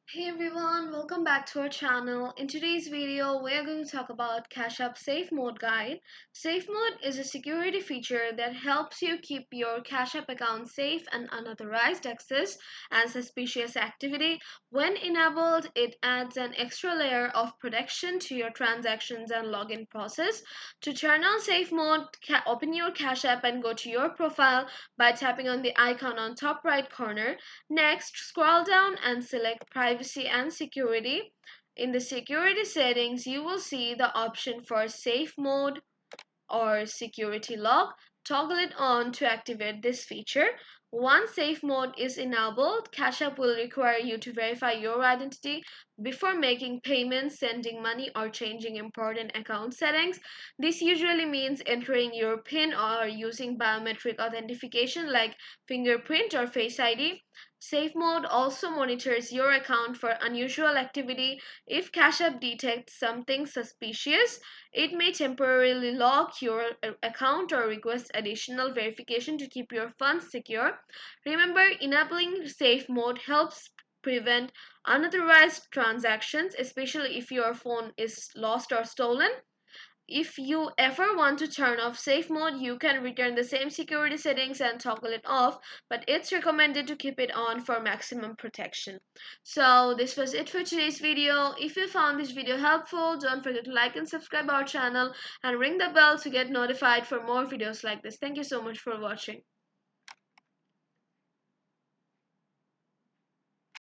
Hey everyone, welcome back to our channel. In today's video, we are going to talk about Cash App Safe Mode Guide. Safe Mode is a security feature that helps you keep your Cash App account safe and unauthorized access and suspicious activity. When enabled, it adds an extra layer of protection to your transactions and login process. To turn on Safe Mode, open your Cash App and go to your profile by tapping on the icon on top right corner. Next, scroll down and select Privacy and Security. In the security settings, you will see the option for Safe Mode or Security Lock. Toggle it on to activate this feature. Once safe mode is enabled, Cash App will require you to verify your identity before making payments, sending money, or changing important account settings. This usually means entering your PIN or using biometric authentication like fingerprint or Face ID. Safe mode also monitors your account for unusual activity. If Cash App detects something suspicious, it may temporarily lock your account or request additional verification to keep your funds secure. Remember, enabling safe mode helps prevent unauthorized transactions, especially if your phone is lost or stolen. If you ever want to turn off safe mode, you can return the same security settings and toggle it off, but it's recommended to keep it on for maximum protection. So this was it for today's video. If you found this video helpful, don't forget to like and subscribe our channel and ring the bell to get notified for more videos like this. Thank you so much for watching.